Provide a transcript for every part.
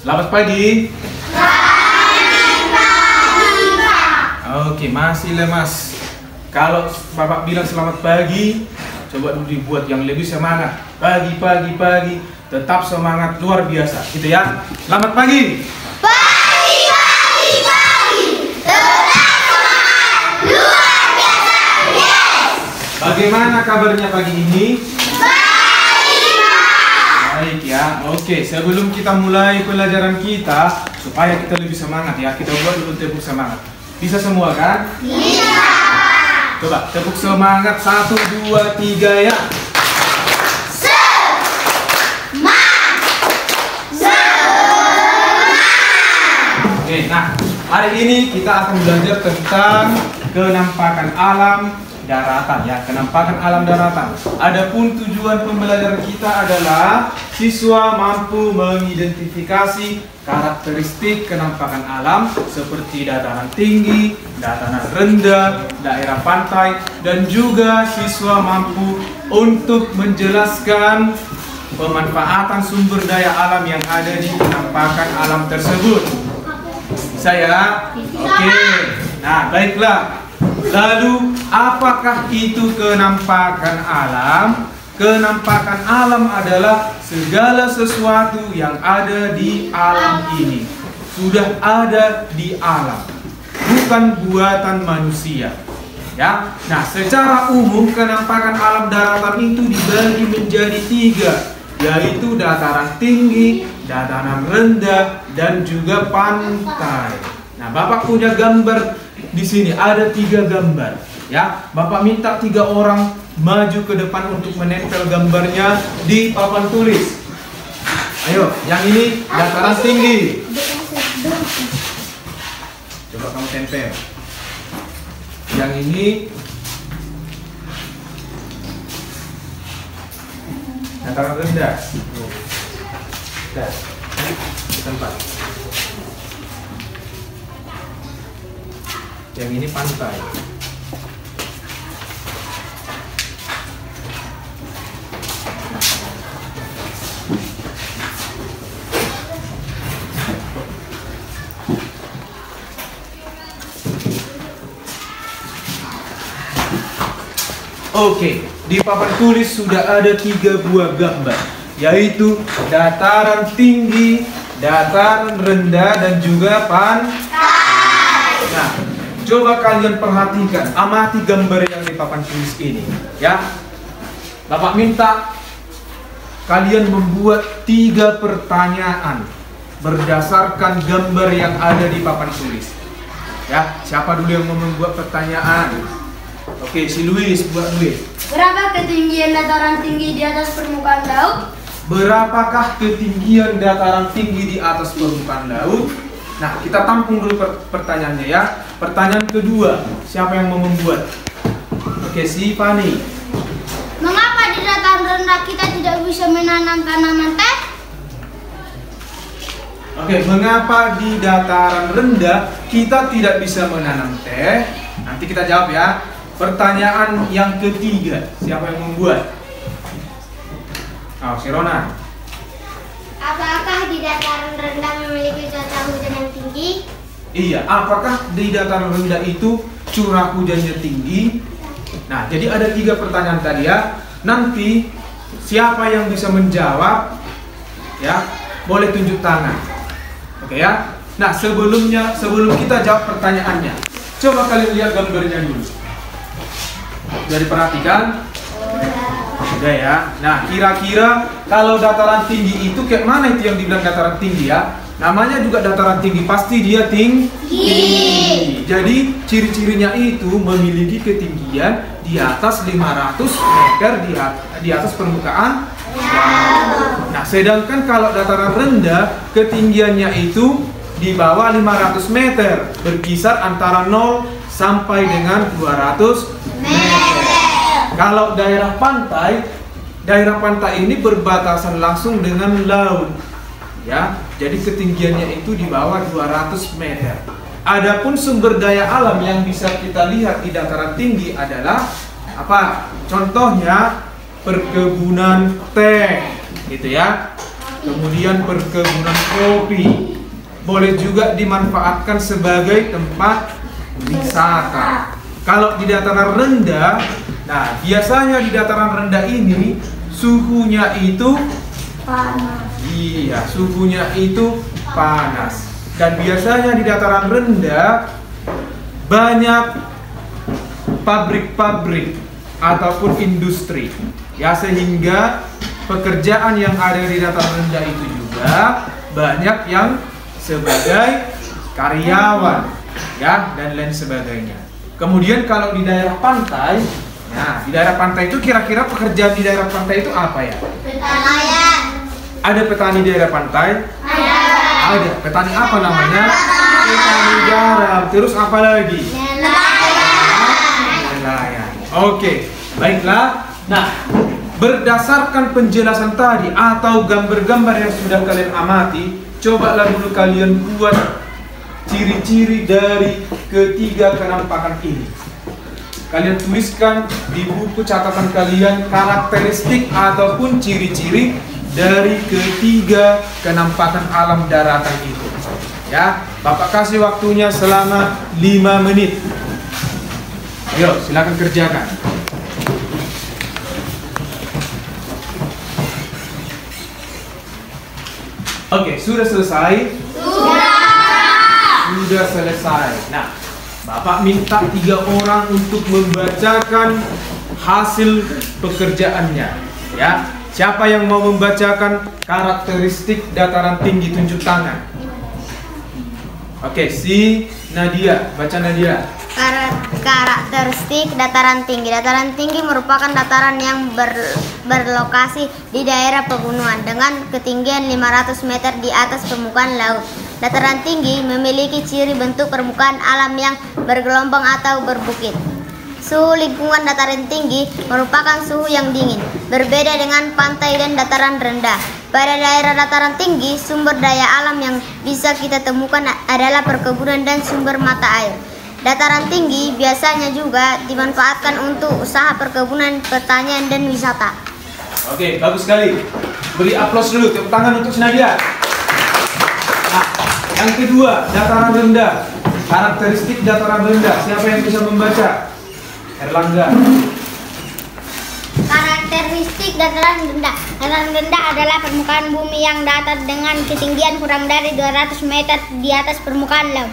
Selamat pagi. Selamat pagi, Pak. Oke, masih lemas. Kalau Bapak bilang selamat pagi, coba dulu dibuat yang lebih semangat. Pagi, pagi, pagi. Tetap semangat luar biasa, gitu ya. Selamat pagi. Pagi, pagi, pagi. Tetap semangat luar biasa. Yes. Bagaimana kabarnya pagi ini? Baik, Pak. Baik ya. Oke, sebelum kita mulai pelajaran kita, supaya kita lebih semangat ya, kita buat dulu tepuk semangat. Bisa semua kan? Bisa. Coba tepuk semangat 1, 2, 3 ya. Oke, nah hari ini kita akan belajar tentang kenampakan alam daratan ya, kenampakan alam daratan. Adapun tujuan pembelajaran kita adalah siswa mampu mengidentifikasi karakteristik kenampakan alam seperti dataran tinggi, dataran rendah, daerah pantai, dan juga siswa mampu untuk menjelaskan pemanfaatan sumber daya alam yang ada di kenampakan alam tersebut. Saya, oke. Nah, baiklah. Lalu, apakah itu kenampakan alam? Kenampakan alam adalah segala sesuatu yang ada di alam ini. Sudah ada di alam, bukan buatan manusia. Ya. Nah, secara umum kenampakan alam daratan itu dibagi menjadi 3, yaitu dataran tinggi, dataran rendah, dan juga pantai. Nah, Bapak punya gambar di sini, ada 3 gambar. Ya, Bapak minta 3 orang maju ke depan untuk menempel gambarnya di papan tulis. Ayo, yang ini dataran tinggi. Coba kamu tempel. Yang ini dataran rendah. Dah, di tempat. Yang ini pantai. Oke, di papan tulis sudah ada 3 buah gambar, yaitu dataran tinggi, dataran rendah, dan juga pantai. Nah, coba kalian perhatikan, amati gambar yang di papan tulis ini, ya. Bapak minta kalian membuat 3 pertanyaan berdasarkan gambar yang ada di papan tulis. Ya, siapa dulu yang mau membuat pertanyaan? Oke, si Luis, buat Luis. Berapa ketinggian dataran tinggi di atas permukaan laut? Berapakah ketinggian dataran tinggi di atas permukaan laut? Nah, kita tampung dulu pertanyaannya ya. Pertanyaan kedua, siapa yang mau membuat? Oke, si Fani. Mengapa di dataran rendah kita tidak bisa menanam tanaman teh? Oke, mengapa di dataran rendah kita tidak bisa menanam teh? Nanti kita jawab ya. Pertanyaan yang ketiga, siapa yang membuat? Oh, si Rona. Apakah di dataran rendah memiliki cuaca hujan yang tinggi? Iya, apakah di dataran rendah itu curah hujannya tinggi? Nah, jadi ada 3 pertanyaan tadi ya. Nanti siapa yang bisa menjawab, ya, boleh tunjuk tangan. Oke ya. Nah, sebelum kita jawab pertanyaannya, coba kalian lihat gambarnya dulu. Sudah diperhatikan? Sudah ya. Nah, kira-kira kalau dataran tinggi itu kayak mana itu yang dibilang dataran tinggi ya? Namanya juga dataran tinggi, pasti dia tinggi. Jadi ciri-cirinya itu memiliki ketinggian di atas 500 meter di atas permukaan laut. Nah, sedangkan kalau dataran rendah ketinggiannya itu di bawah 500 meter, berkisar antara 0 sampai dengan 200 meter. Kalau daerah pantai ini berbatasan langsung dengan laut. Ya, jadi ketinggiannya itu di bawah 200 meter. Adapun sumber daya alam yang bisa kita lihat di dataran tinggi adalah apa? Contohnya perkebunan teh, gitu ya. kemudian perkebunan kopi. Boleh juga dimanfaatkan sebagai tempat wisata. Kalau di dataran rendah, nah biasanya di dataran rendah ini suhunya itu Panas. iya, suhunya itu panas. Dan biasanya di dataran rendah banyak pabrik-pabrik ataupun industri. Ya, sehingga pekerjaan yang ada di dataran rendah itu juga banyak yang sebagai karyawan, ya, dan lain sebagainya. Kemudian kalau di daerah pantai, nah di daerah pantai itu kira-kira pekerjaan di daerah pantai itu apa ya? Nelayan. Ada petani di daerah pantai? Ada. Petani apa namanya? Petani garam. Terus apa lagi? Nelayan. Oke, baiklah. Nah, berdasarkan penjelasan tadi atau gambar-gambar yang sudah kalian amati, cobalah dulu kalian buat ciri-ciri dari ketiga kenampakan ini. Kalian tuliskan di buku catatan kalian karakteristik ataupun ciri-ciri dari ketiga kenampakan alam daratan itu. Ya, Bapak kasih waktunya selama 5 menit. Ayo, silakan kerjakan. Oke, sudah selesai? Sudah selesai. Nah, Bapak minta 3 orang untuk membacakan hasil pekerjaannya. Ya, siapa yang mau membacakan karakteristik dataran tinggi, tunjuk tangan. Oke, si Nadia, baca Nadia. Karakteristik dataran tinggi. Dataran tinggi merupakan dataran yang berlokasi di daerah pegunungan dengan ketinggian 500 meter di atas permukaan laut. Dataran tinggi memiliki ciri bentuk permukaan alam yang bergelombang atau berbukit. Suhu lingkungan dataran tinggi merupakan suhu yang dingin, berbeda dengan pantai dan dataran rendah. Pada daerah dataran tinggi, sumber daya alam yang bisa kita temukan adalah perkebunan dan sumber mata air. Dataran tinggi biasanya juga dimanfaatkan untuk usaha perkebunan, pertanian, dan wisata. Oke, bagus sekali. Beri aplaus dulu, tepuk tangan untuk Nadia. Nah, yang kedua, dataran rendah. Karakteristik dataran rendah. Siapa yang bisa membaca? Erlangga. Karakteristik dataran rendah. Dataran rendah adalah permukaan bumi yang datar dengan ketinggian kurang dari 200 meter di atas permukaan laut.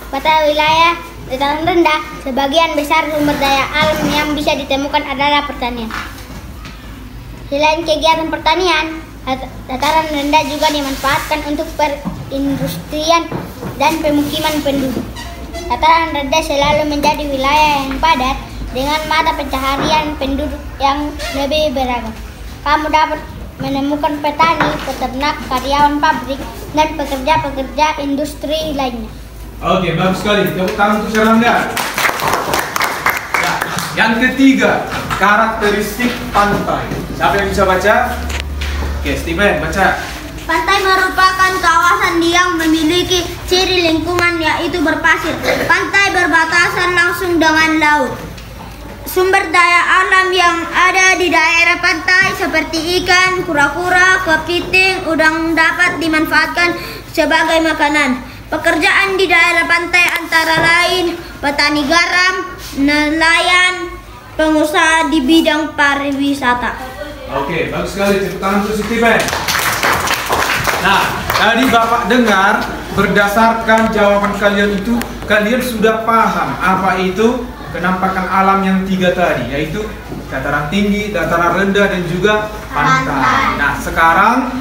Pada wilayah dataran rendah, sebagian besar sumber daya alam yang bisa ditemukan adalah pertanian. Selain kegiatan pertanian, dataran rendah juga dimanfaatkan untuk perindustrian dan pemukiman penduduk. Dataran rendah selalu menjadi wilayah yang padat dengan mata pencaharian penduduk yang lebih beragam. Kamu dapat menemukan petani, peternak, karyawan pabrik, dan pekerja-pekerja industri lainnya. Oke, bagus sekali. Tepuk tangan untuk Erlangga. Ya, yang ketiga, karakteristik pantai. Siapa yang bisa baca? Oke, Steven, baca. Pantai merupakan kawasan yang memiliki ciri lingkungan yaitu berpasir. Pantai berbatasan langsung dengan laut. Sumber daya alam yang ada di daerah pantai seperti ikan, kura-kura, kepiting, udang dapat dimanfaatkan sebagai makanan. Pekerjaan di daerah pantai antara lain petani garam, nelayan, pengusaha di bidang pariwisata. Oke, bagus sekali. Tepuk tangan untuk Steven. Nah, tadi Bapak dengar berdasarkan jawaban kalian itu, kalian sudah paham apa itu kenampakan alam yang 3 tadi, yaitu dataran tinggi, dataran rendah, dan juga pantai. Nah, sekarang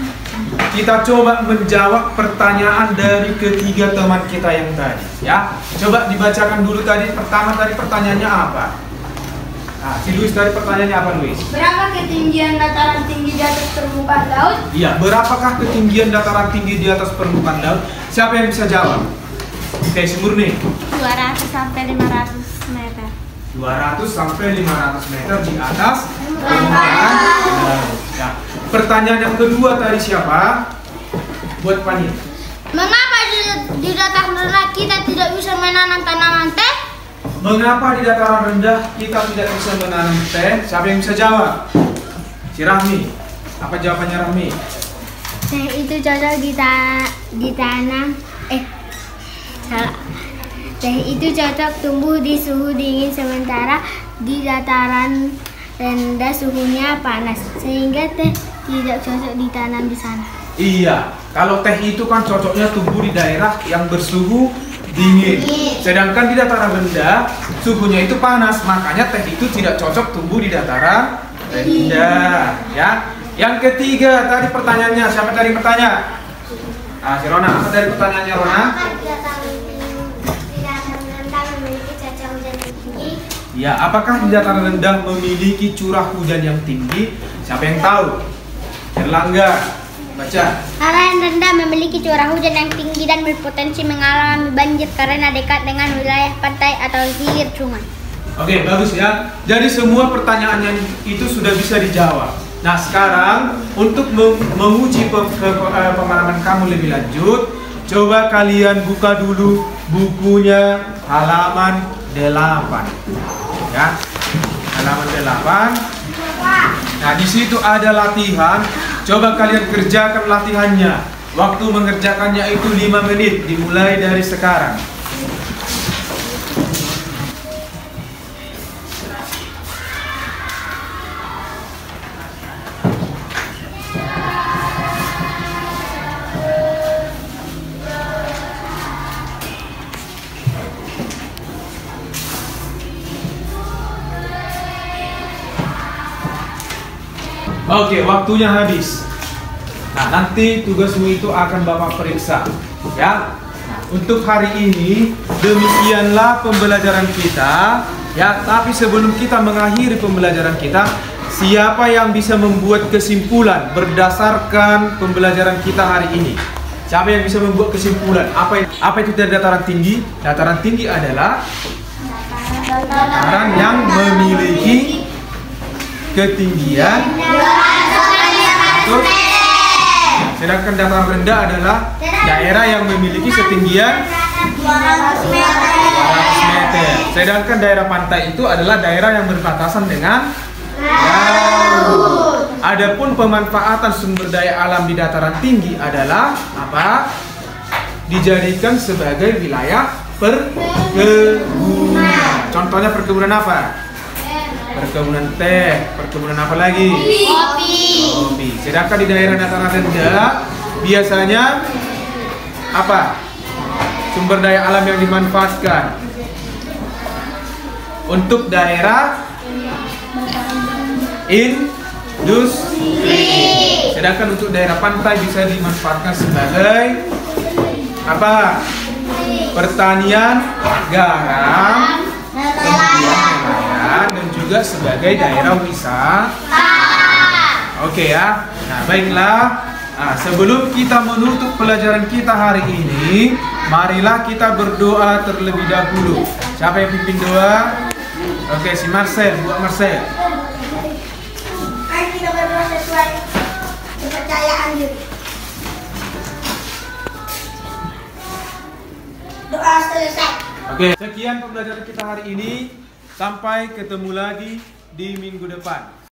kita coba menjawab pertanyaan dari ketiga teman kita yang tadi. Ya, coba dibacakan dulu tadi. Pertama tadi pertanyaannya apa? Nah, si Luis tadi pertanyaannya apa, Luis? Berapa ketinggian dataran tinggi di atas permukaan laut? Iya, berapakah ketinggian dataran tinggi di atas permukaan laut? Siapa yang bisa jawab? Oke, si Murni. 200 sampai 500 meter. 200 sampai 500 meter di atas permukaan laut. Ya. Pertanyaan yang kedua tadi siapa? Buat Pani. Mengapa di dataran rendah kita tidak bisa menanam tanaman teh? Mengapa di dataran rendah kita tidak bisa menanam teh? Siapa yang bisa jawab? Si Rahmi. Apa jawabannya Rahmi? Teh itu cocok ditanam. Salah. Teh itu cocok tumbuh di suhu dingin sementara di dataran rendah suhunya panas, sehingga teh tidak cocok ditanam di sana. Iya, kalau teh itu kan cocoknya tumbuh di daerah yang bersuhu dingin. Sedangkan di dataran rendah suhunya itu panas, makanya teh itu tidak cocok tumbuh di dataran rendah. Ya. Yang ketiga tadi pertanyaannya, siapa tadi bertanya? Si Rona, apa dari pertanyaannya Rona? Ya, apakah di dataran rendah memiliki curah hujan yang tinggi? Siapa yang tahu? Erlangga, baca. Dataran rendah memiliki curah hujan yang tinggi dan berpotensi mengalami banjir karena dekat dengan wilayah pantai atau hilir sungai. Oke, bagus ya. Jadi semua pertanyaannya itu sudah bisa dijawab. Nah, sekarang untuk menguji pemahaman kamu lebih lanjut, coba kalian buka dulu bukunya halaman 8. Ya, halaman 8. Nah, di situ ada latihan. Coba kalian kerjakan latihannya. Waktu mengerjakannya itu 5 menit, dimulai dari sekarang. Oke, waktunya habis. Nah, nanti tugasmu itu akan Bapak periksa, ya. Nah, untuk hari ini demikianlah pembelajaran kita, ya. Tapi sebelum kita mengakhiri pembelajaran kita, siapa yang bisa membuat kesimpulan berdasarkan pembelajaran kita hari ini? Siapa yang bisa membuat kesimpulan? Apa itu dataran tinggi? Dataran tinggi adalah dataran yang memiliki ketinggian 200 meter. Sedangkan dataran rendah adalah daerah yang memiliki ketinggian 200 meter. Sedangkan daerah pantai itu adalah daerah yang berbatasan dengan laut. Adapun pemanfaatan sumber daya alam di dataran tinggi adalah apa? Dijadikan sebagai wilayah perkebunan. Contohnya perkebunan apa? Perkebunan teh, perkebunan apa lagi? Kopi. Sedangkan di daerah dataran rendah biasanya apa? Sumber daya alam yang dimanfaatkan untuk daerah industri. Sedangkan untuk daerah pantai bisa dimanfaatkan sebagai apa? Pertanian garam, kemudian nelayan, dan juga sebagai daerah wisata. Oke ya. Nah, baiklah. Nah, sebelum kita menutup pelajaran kita hari ini, marilah kita berdoa terlebih dahulu. Siapa yang pimpin doa? Oke, si Marcel, buat Marcel. Mari kita berdoa sesuai kepercayaan diri. Doa selesai. Oke, sekian pembelajaran kita hari ini. Sampai ketemu lagi di minggu depan.